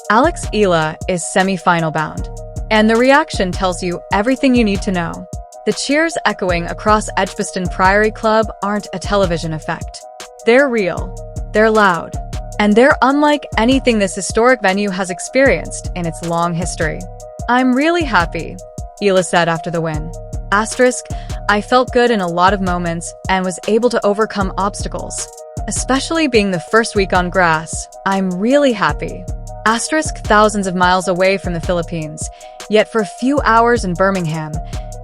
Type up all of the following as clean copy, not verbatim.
Alex Eala is semi-final bound. And the reaction tells you everything you need to know. The cheers echoing across Edgbaston Priory Club aren't a television effect. They're real, they're loud, and they're unlike anything this historic venue has experienced in its long history. "I'm really happy," Eala said after the win. I felt good in a lot of moments and was able to overcome obstacles. Especially being the first week on grass, I'm really happy. Thousands of miles away from the Philippines, yet for a few hours in Birmingham,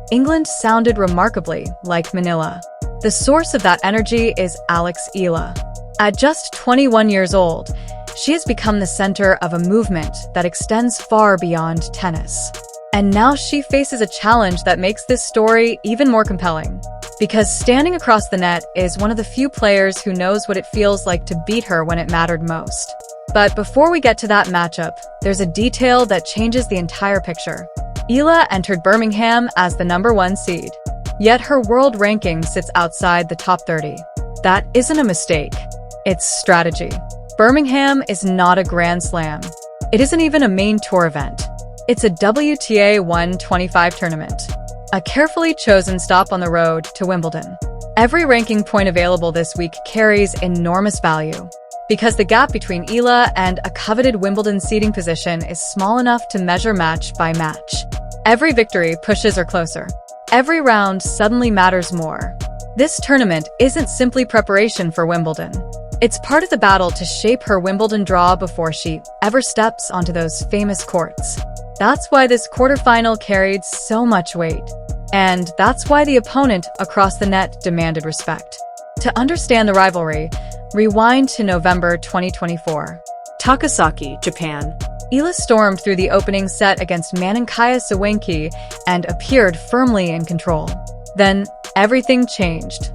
England sounded remarkably like Manila. The source of that energy is Alex Eala. At just 21 years old, she has become the center of a movement that extends far beyond tennis. And now she faces a challenge that makes this story even more compelling. Because standing across the net is one of the few players who knows what it feels like to beat her when it mattered most. But before we get to that matchup, there's a detail that changes the entire picture. Eala entered Birmingham as the #1 seed. Yet her world ranking sits outside the top 30. That isn't a mistake. It's strategy. Birmingham is not a Grand Slam. It isn't even a main tour event. It's a WTA 125 tournament. A carefully chosen stop on the road to Wimbledon. Every ranking point available this week carries enormous value. Because the gap between Eala and a coveted Wimbledon seeding position is small enough to measure match by match. Every victory pushes her closer. Every round suddenly matters more. This tournament isn't simply preparation for Wimbledon. It's part of the battle to shape her Wimbledon draw before she ever steps onto those famous courts. That's why this quarterfinal carried so much weight. And that's why the opponent across the net demanded respect. To understand the rivalry, rewind to November 2024. Takasaki, Japan. Eala stormed through the opening set against Maninkaya Sawenki and appeared firmly in control. Then, everything changed.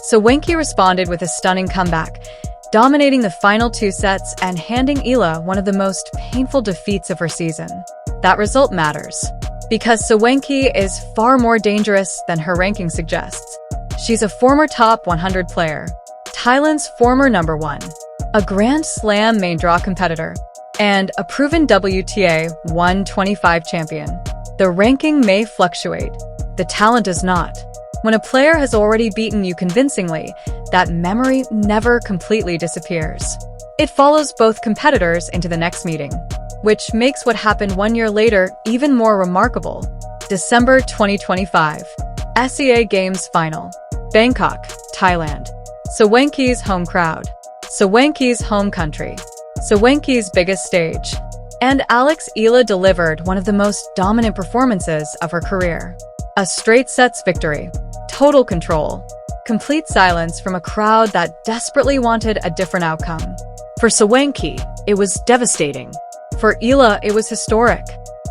Sawenki responded with a stunning comeback, dominating the final 2 sets and handing Eala one of the most painful defeats of her season. That result matters, because Sawenki is far more dangerous than her ranking suggests. She's a former top 100 player, Thailand's former #1, a Grand Slam main draw competitor, and a proven WTA 125 champion. The ranking may fluctuate, the talent does not. When a player has already beaten you convincingly, that memory never completely disappears. It follows both competitors into the next meeting, which makes what happened 1 year later even more remarkable. December 2025. SEA Games Final. Bangkok, Thailand. Sawenki's home crowd. Sawenki's home country. Sawenki's biggest stage. And Alex Eala delivered one of the most dominant performances of her career. A straight sets victory. Total control. Complete silence from a crowd that desperately wanted a different outcome. For Sawenki, it was devastating. For Eala, it was historic.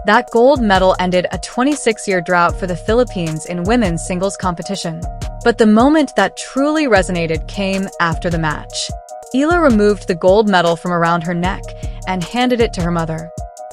That gold medal ended a 26-year drought for the Philippines in women's singles competition. But the moment that truly resonated came after the match. Eala removed the gold medal from around her neck and handed it to her mother.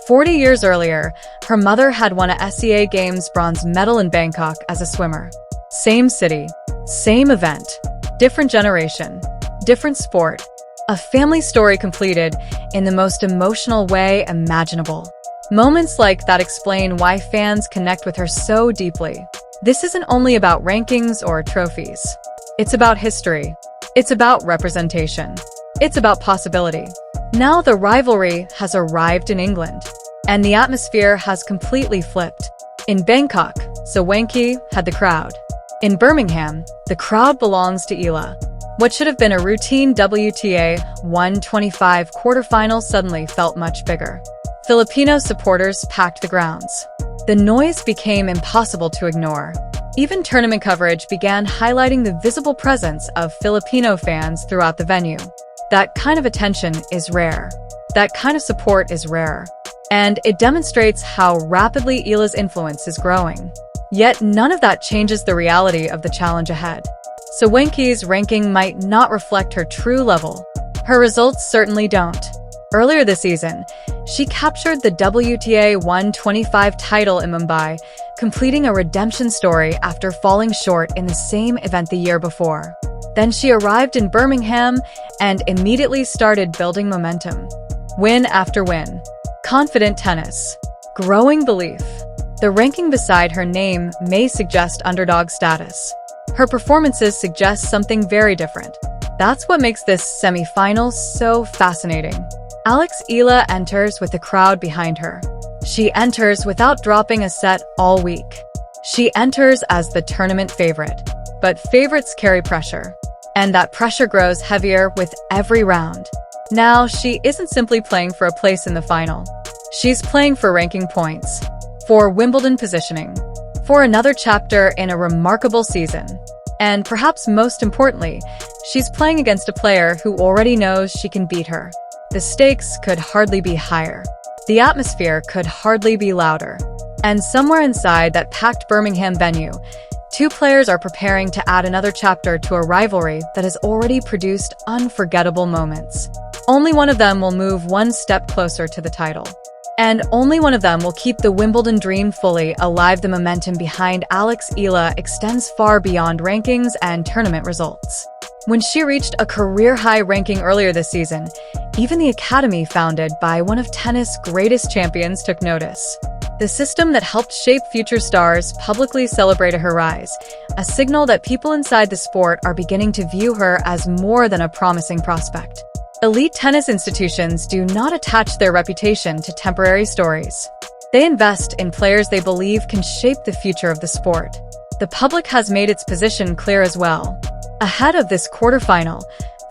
40 years earlier, her mother had won a SEA Games bronze medal in Bangkok as a swimmer. Same city, same event, different generation, different sport. A family story completed in the most emotional way imaginable. Moments like that explain why fans connect with her so deeply. This isn't only about rankings or trophies. It's about history. It's about representation. It's about possibility. Now the rivalry has arrived in England, and the atmosphere has completely flipped. In Bangkok, Sawenki had the crowd. In Birmingham, the crowd belongs to Eala. What should have been a routine WTA 125 quarterfinal suddenly felt much bigger. Filipino supporters packed the grounds. The noise became impossible to ignore. Even tournament coverage began highlighting the visible presence of Filipino fans throughout the venue. That kind of attention is rare. That kind of support is rare. And it demonstrates how rapidly Eala's influence is growing. Yet none of that changes the reality of the challenge ahead. Sawenki's ranking might not reflect her true level. Her results certainly don't. Earlier this season, she captured the WTA 125 title in Mumbai, completing a redemption story after falling short in the same event the year before. Then she arrived in Birmingham and immediately started building momentum. Win after win. Confident tennis. Growing belief. The ranking beside her name may suggest underdog status. Her performances suggest something very different. That's what makes this semi-final so fascinating. Alex Eala enters with the crowd behind her. She enters without dropping a set all week. She enters as the tournament favorite. But favorites carry pressure. And that pressure grows heavier with every round. Now, she isn't simply playing for a place in the final. She's playing for ranking points, for Wimbledon positioning, for another chapter in a remarkable season. And perhaps most importantly, she's playing against a player who already knows she can beat her. The stakes could hardly be higher. The atmosphere could hardly be louder. And somewhere inside that packed Birmingham venue, two players are preparing to add another chapter to a rivalry that has already produced unforgettable moments. Only one of them will move one step closer to the title. And only one of them will keep the Wimbledon dream fully alive. The momentum behind Alex Eala extends far beyond rankings and tournament results. When she reached a career-high ranking earlier this season, even the academy founded by one of tennis' greatest champions took notice. The system that helped shape future stars publicly celebrated her rise, a signal that people inside the sport are beginning to view her as more than a promising prospect. Elite tennis institutions do not attach their reputation to temporary stories. They invest in players they believe can shape the future of the sport. The public has made its position clear as well. Ahead of this quarterfinal,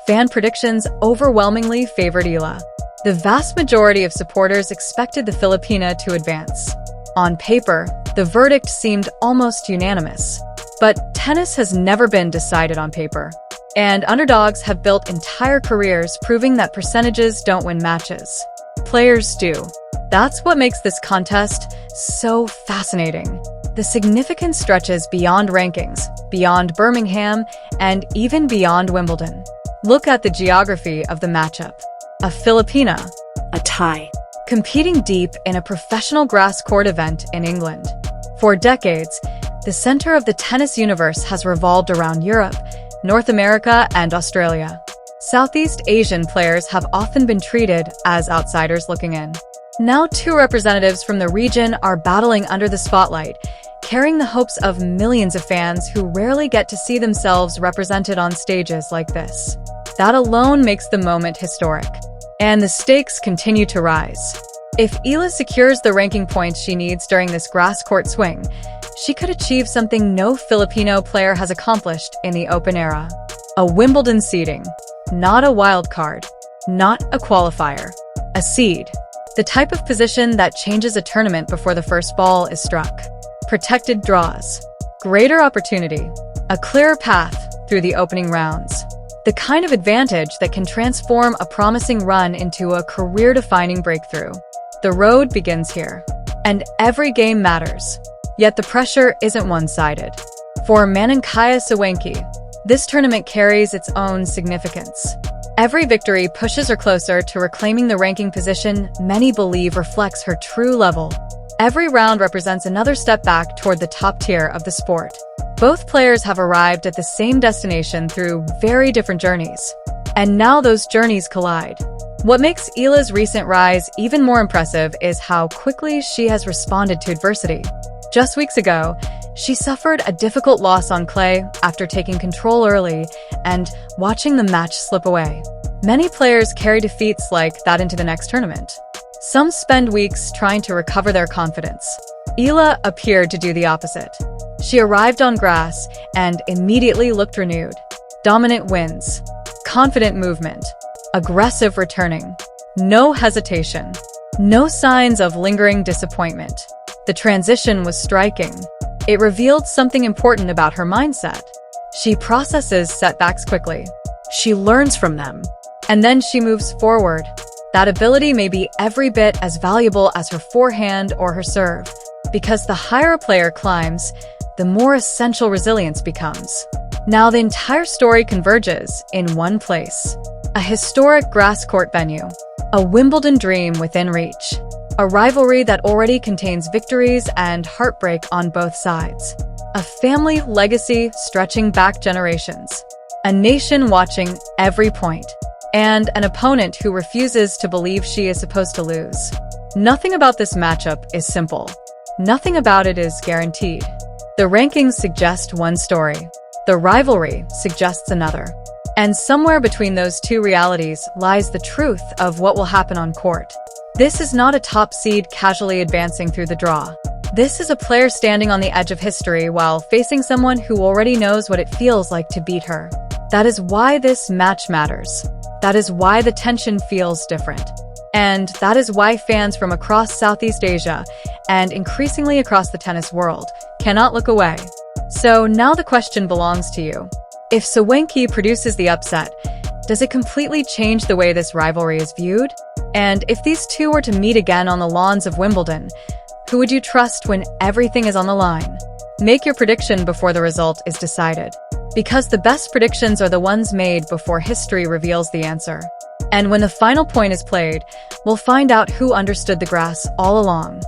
fan predictions overwhelmingly favored Eala. The vast majority of supporters expected the Filipina to advance. On paper, the verdict seemed almost unanimous. But tennis has never been decided on paper. And underdogs have built entire careers proving that percentages don't win matches. Players do. That's what makes this contest so fascinating. The significance stretches beyond rankings, beyond Birmingham, and even beyond Wimbledon. Look at the geography of the matchup. A Filipina, A tie. competing deep in a professional grass court event in England. For decades, the center of the tennis universe has revolved around Europe, North America, and Australia. Southeast Asian players have often been treated as outsiders looking in. Now two representatives from the region are battling under the spotlight, carrying the hopes of millions of fans who rarely get to see themselves represented on stages like this. That alone makes the moment historic. And the stakes continue to rise. If Eala secures the ranking points she needs during this grass court swing, she could achieve something no Filipino player has accomplished in the Open era. A Wimbledon seeding. Not a wild card. Not a qualifier. A seed. The type of position that changes a tournament before the first ball is struck. Protected draws. Greater opportunity. A clearer path through the opening rounds. The kind of advantage that can transform a promising run into a career-defining breakthrough. The road begins here. And every game matters. Yet the pressure isn't one-sided. For Manangkaya Sawenki, this tournament carries its own significance. Every victory pushes her closer to reclaiming the ranking position many believe reflects her true level. Every round represents another step back toward the top tier of the sport. Both players have arrived at the same destination through very different journeys. And now those journeys collide. What makes Eala's recent rise even more impressive is how quickly she has responded to adversity. Just weeks ago, she suffered a difficult loss on clay after taking control early and watching the match slip away. Many players carry defeats like that into the next tournament. Some spend weeks trying to recover their confidence. Eala appeared to do the opposite. She arrived on grass and immediately looked renewed. Dominant wins, confident movement, aggressive returning, no hesitation, no signs of lingering disappointment. The transition was striking. It revealed something important about her mindset. She processes setbacks quickly. She learns from them. And then she moves forward. That ability may be every bit as valuable as her forehand or her serve. Because the higher a player climbs, the more essential resilience becomes. Now the entire story converges in one place. A historic grass court venue. A Wimbledon dream within reach. A rivalry that already contains victories and heartbreak on both sides. A family legacy stretching back generations. A nation watching every point. And an opponent who refuses to believe she is supposed to lose. Nothing about this matchup is simple. Nothing about it is guaranteed. The rankings suggest one story. The rivalry suggests another. And somewhere between those two realities lies the truth of what will happen on court. This is not a top seed casually advancing through the draw. This is a player standing on the edge of history while facing someone who already knows what it feels like to beat her. That is why this match matters. That is why the tension feels different. And that is why fans from across Southeast Asia, and increasingly across the tennis world, cannot look away. So now the question belongs to you. If Sawenki produces the upset, does it completely change the way this rivalry is viewed? And if these two were to meet again on the lawns of Wimbledon, who would you trust when everything is on the line? Make your prediction before the result is decided. Because the best predictions are the ones made before history reveals the answer. And when the final point is played, we'll find out who understood the grass all along.